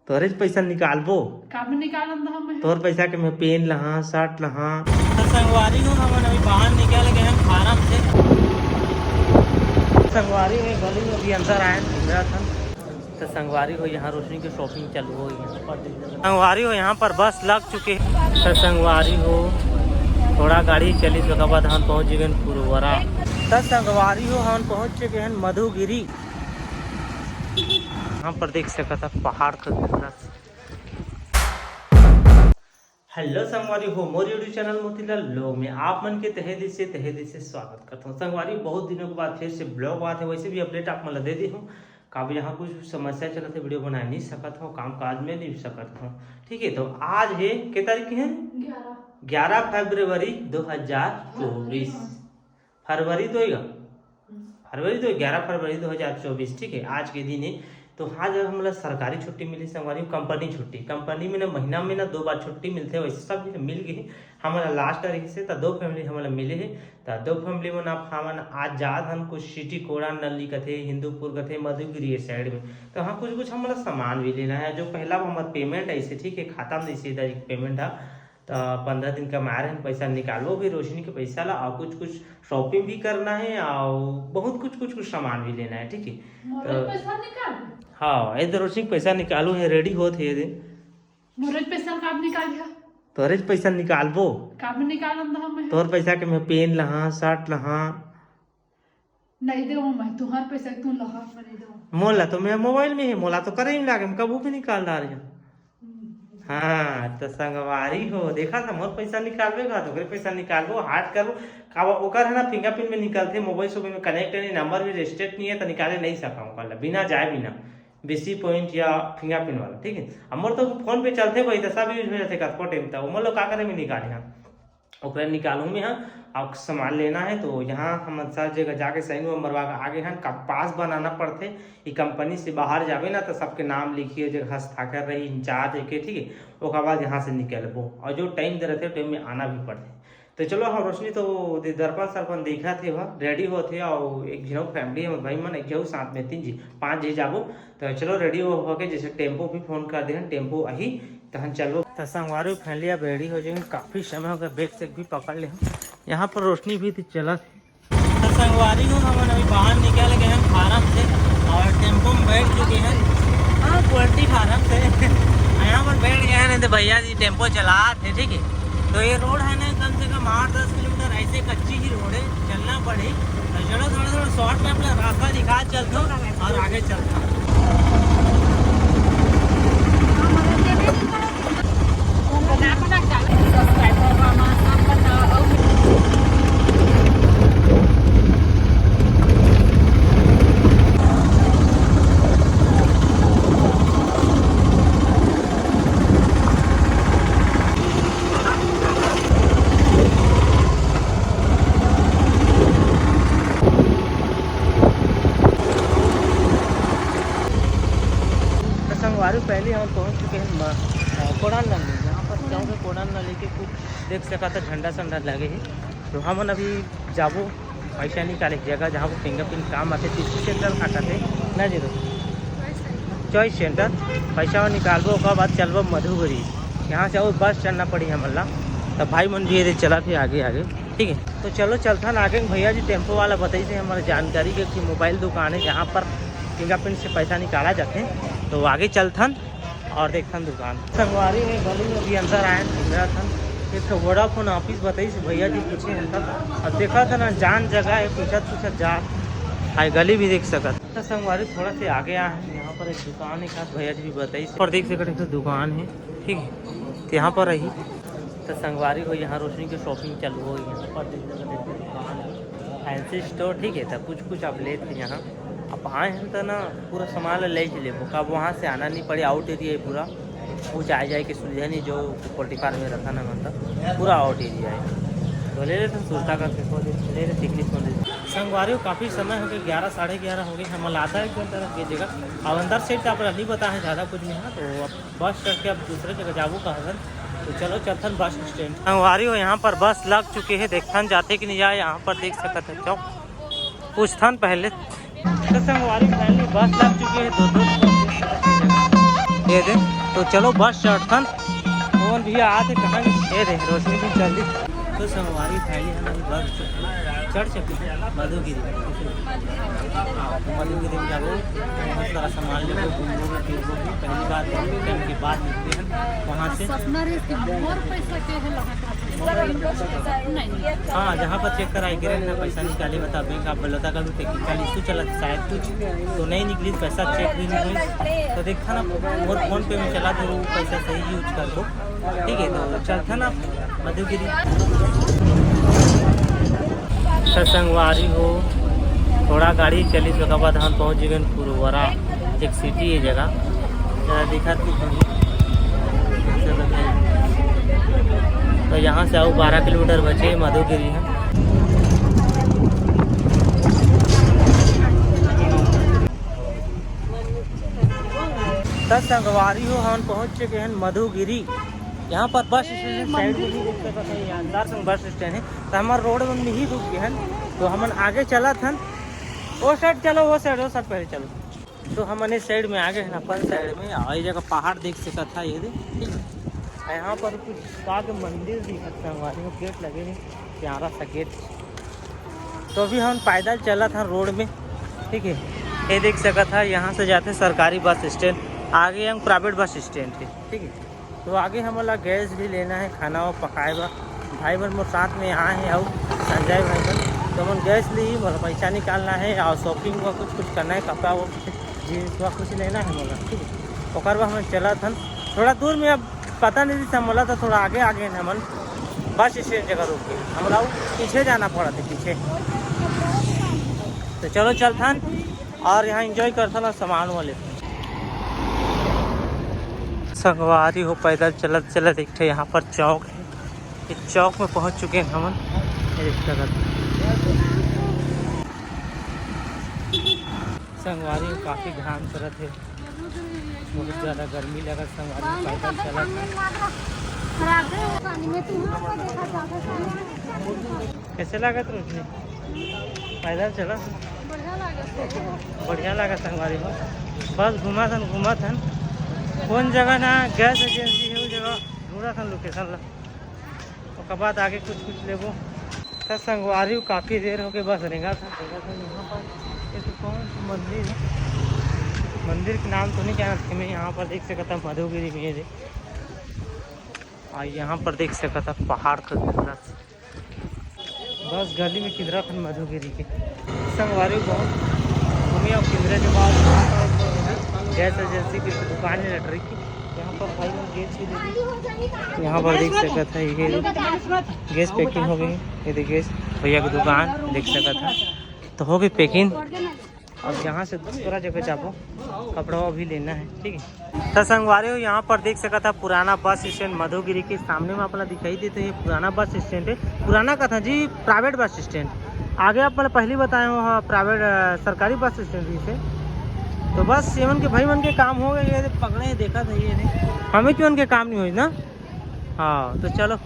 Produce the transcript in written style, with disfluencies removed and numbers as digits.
तोरे पैसा निकालबो काम निकालन हम तोर पैसा के मैं पेन लहा शर्ट लहा। संगवारी हूँ हम अभी बाहर निकल गए हैं फार्म से। संगवारी में गली में अभी अंदर आए मेरा था तो संगवारी हो यहाँ रोशनी की शॉपिंग चालू हो संगवारी हो यहाँ पर बस लग चुके तो संगवारी हो थोड़ा गाड़ी चली तो बाद हम पहुँच गए पुरवरा। तो संगवारी हो हम पहुँच चुके हैं मधुगिरी। यहाँ पर देख सका था पहाड़ का दृश्य। हेलो संगवारी हो मोर यूट्यूब चैनल मोतीलाल लोग में आप मन के तहे दिल से स्वागत करता हूँ। संगवारी बहुत दिनों के बाद फिर से ब्लॉग आते वैसे भी अपडेट आप मतलब दे दी हूँ। काफ़ी यहाँ कुछ समस्या चलते वीडियो बना नहीं सकता हूँ, काम काज में नहीं सकता हूँ। ठीक है, तो आज है क्या तारीख है 11 फरवरी 2024। फरवरी तो 11 फरवरी 2024। ठीक है, आज के दिन है। तो आज हम सरकारी छुट्टी मिली संगवारी, कंपनी छुट्टी। कंपनी में ना महीना में ना 2 बार छुट्टी मिलते हैं, वैसे सब मिल गए हमारा लास्ट तारीख से। तो 2 फैमिली हमारा मिले है। तो 2 फैमिली में ना हम आज जात हम कुछ सिटी कोड़ा नली कथे हिंदूपुर कथे मधुगिरी साइड में। तो हाँ कुछ हमारा सामान भी लेना है। जो पहला हमारा पेमेंट ऐसे ठीक है खाता में इसी तारीख पेमेंट है। तो 15 दिन का मार है पैसा निकालो भी रोशनी के पैसा ला और कुछ शॉपिंग भी करना है और बहुत कुछ सामान भी लेना है। ठीक है, तो हाँ इधर रोशनी पैसा निकालू है रेडी होते है मोरज पैसा काम निकाल दिया तोरे पैसा निकालबो काम निकालन हम तोर पैसा के मैं पेन लहा शर्ट लहा नहीं दे मैं तुम्हार पैसा तू लहा मैं नहीं दे मोला तो मैं मोबाइल में है मोला तो करे ही लागे कबू भी निकाल रहा है। हाँ तो संगवारी हो देखा था मोर पैसा निकालबे का तो पैसा निकालबो हाथ करो का ओकर है ना फिंगरप्रिंट में निकलते मोबाइल से में कनेक्ट नहीं नंबर भी रजिस्टर्ड नहीं है तो निकाले नहीं सका कल बिना जाए बिना बीसी पॉइंट या फिंगरप्रिंट वाला। ठीक है, हमर तो फोन पे चलते भाई तो सब यूज हो जाते कतको टाइम तक उमर लोग का करे में निकाले हाँ ओकरा निकालू में हाँ। अब सामान लेना है तो यहाँ हम सब जगह जाके साइन मरवा के आगे हैं पास बनाना पड़ते। ये कंपनी से बाहर जावे ना तो सबके नाम लिखिए जगह हस्ताक्षर रही इंचार्ज के। ठीक है, उसके बाद यहाँ से निकलबो और जो टाइम दे रहते टाइम में आना भी पड़ते। तो चलो हम रोशनी तो दर्पण सरपन देखा थे वह रेडी होते और एक झीनों फैमिली है भाई मन एक जाऊ साथ में 5 जी जाबो। तो चलो रेडी होके जैसे टेम्पो भी फोन कर दे टेम्पो अही तहन चलो। तो संगवारी फैमिली अब रेडी हो जाएंगे। काफ़ी समय हो गया बैग से भी पकड़ ले यहाँ पर रोशनी भी थी चला थी। तो संगवारी हूँ हम अभी बाहर निकल गए हैं फार्म से और टेम्पो में बैठ चुके हैं। हाँ पोल्ट्री फार्म से यहाँ पर बैठ गए हैं तो भैया जी टेम्पो चला थे। ठीक है, तो ये रोड है ना कम से कम 8-10 किलोमीटर ऐसे कच्ची ही रोड है चलना पड़े। तो चलो थोड़ा शॉर्ट में अपना रास्ता दिखा चलता हूँ और आगे चलता हूँ। संगवारी पहले हम पहुंच चुके हैं कोडान नली। यहाँ पर जाऊँगे कोडान नली के कुछ देख सका था झंडा संडा लगे है। तो हम अभी जाबो पैसा निकाले जगह जहाँ पर फिंगरप्रिंट काम आते टिश्यू सेंटर खाते ना जीरो चॉइस सेंटर पैसा निकालबो उसके बाद चलबो मधुगिरी। यहाँ से और बस चलना पड़ी हमला। तो भाई मन धीरे चला थे आगे। ठीक है, तो चलो चलता ना आगे। भैया जी टेम्पो वाला बताई थे हमारे जानकारी के कि मोबाइल दुकान है जहाँ पर फिंगरप्रिंट से पैसा निकाला जाते हैं। तो आगे चलथन और देखथन दुकान। संगवारी में गली में अभी अंदर आए मेरा था एक तो वोडाफोन ऑफिस बताई से भैया जी पूछे हम तक और देखा था ना जान जगह है पूछत जा हाई गली भी देख सकत। तो संगवारी थोड़ा से आगे आए हैं यहाँ पर एक दुकान है भैया जी भी बताई और देख सकते एक दुकान है। ठीक है, तो यहाँ पर रही तो संगवारी को यहाँ रोशनी की शॉपिंग चालू हो यहाँ पर देख सकते दुकान है फैंसी स्टोर। ठीक है, तो कुछ आप लेते यहाँ अब आए हैं तो ना पूरा सामान ले चले अब वहाँ से आना नहीं पड़े। आउट एरिया है पूरा वो जाए के सुविधा नहीं जो पोल्ट्री फार्म में रखा ना मतलब पूरा आउट एरिया है। तो ले लेते सुरता करके ले रहे तकलीफ हो रही। संगवारी काफ़ी समय हो गया 11 साढ़े 11 हो गए हम लाता है एक तरफ की जगह अब अंदर से आप नहीं पता है ज़्यादा कुछ नहीं है। तो अब बस चढ़ के अब दूसरे जगह जाबू कहा तो चलो चलथन बस स्टैंड। संगवारी हो यहाँ पर बस लग चुके हैं देखथन जाते कि नहीं जाए यहाँ पर देख सकते हैं। चौक पूछथन पहले तो संगवारी फैमिली बस लग चुकी है 2-2 ये दे। तो चलो बस चढ़थन कौन भैया आते कहाँ ये दे रोशनी भी चल दी। तो संगवारी फैली है अभी बस चढ़ चुके हैं मधुगिरी। मधुगिरी में जाओ बहुत सारा सामान ले घूमोगे फिरोगे। पहली बार टाइम के बाद निकले हैं वहाँ से। हाँ जहाँ पर चेक कराई गिरे ना पैसा निकाले बता बैंक आप बोलता कर टेक्निकल इशू चला शायद कुछ तो नहीं निकली पैसा चेक भी नहीं हुई तो देखा ना और फोन पे में चला तो वो पैसा सही यूज कर दो ठीक है। तो चलता ना मधुगिरी संगवारी हो थोड़ा गाड़ी चली तो बाद हम पहुँच गए पुरवरा एक सिटी है जगह जरा दिखा तू तो यहाँ से आओ 12 किलोमीटर बचे मधुगिरी है। तो संगवारी हो हम पहुँच चुके हैं मधुगिरी। यहाँ पर बस स्टैंड साइड में ही देख सकते हैं अंदर से बस स्टैंड है तो हमारे रोड में ही रुक गए हैं। तो हम आगे चला था वो साइड चलो वो साइड पहले चलो। तो हमने साइड में आगे है ना अपन साइड में और ये जगह पहाड़ देख सकता था ये ठीक है। यहाँ पर कुछ के मंदिर दिखता है हमारे गेट लगे हैं प्यारा सा गेट। तो अभी हम पैदल चला था रोड में ठीक है। ये देख सकता था यहाँ से जाते सरकारी बस स्टैंड आगे हम प्राइवेट बस स्टैंड है ठीक है। तो आगे हमारा गैस भी लेना है खाना वो पकाए भाई बहन मोर साथ में यहाँ है और संजय भाई बहन तो हम गैस ली मोला पैसा निकालना है और शॉपिंग हुआ कुछ करना है कपड़ा वो जीन्स हुआ कुछ लेना है मोला ठीक है। और बाद हम चला था थोड़ा दूर में अब पता नहीं था मोला तो थोड़ा आगे हमन बस स्टैंड जगह रुक गए हमारा पीछे जाना पड़ा था पीछे। तो चलो चलता और यहाँ एंजॉय करता ना सामान वाले संगवारी हो पैदल चलत चलत एक यहाँ पर चौक है। इस चौक में पहुँच चुके हैं हमन संगवारी में काफ़ी घाम चलत है बहुत ज़्यादा गर्मी लगा संगवारी में पैदल चलत कैसे लागत रोशनी पैदल चला बढ़िया लगा संगवारी में बस घुमा था कौन जगह ना गैस एजेंसी है वो जगह ढूंढा था लोकेशन ला उसके बाद आगे कुछ लेबो। तो संगवारी काफ़ी देर हो गई बस रेंगा था यहाँ पर ये तो कौन मंदिर है मंदिर के नाम तो नहीं जानते मैं। यहाँ पर देख सकता मधुगिरी में ये और यहाँ पर देख सकता पहाड़ का किनारा बस गली में किधरा था मधुगिरी के संगवारी बहुत घूमी और किधरे के बाद गैस एजेंसी की दुकान है लटरी की यहाँ पर भाई लोग गैस की दे यहाँ पर देख सकता था ये गैस पैकिंग हो गई ये देखिए भैया की दुकान देख सकता था तो हो गई पैकिंग। अब यहाँ से दूसरा जगह जाओ कपड़ा भी लेना है ठीक है। तो संगवारी हो यहाँ पर देख सकता था पुराना बस स्टैंड मधुगिरी के सामने में अपना दिखाई देते हैं पुराना बस स्टैंड है। पुराना का था जी प्राइवेट बस स्टैंड आगे आप मैंने पहले बताया वहाँ प्राइवेट सरकारी बस स्टैंड से। तो बस सेवन के भाई मन के काम हो गए ये पकड़े देखा था ये नहीं हमें क्यों उनके काम नहीं हुई ना। हाँ तो चलो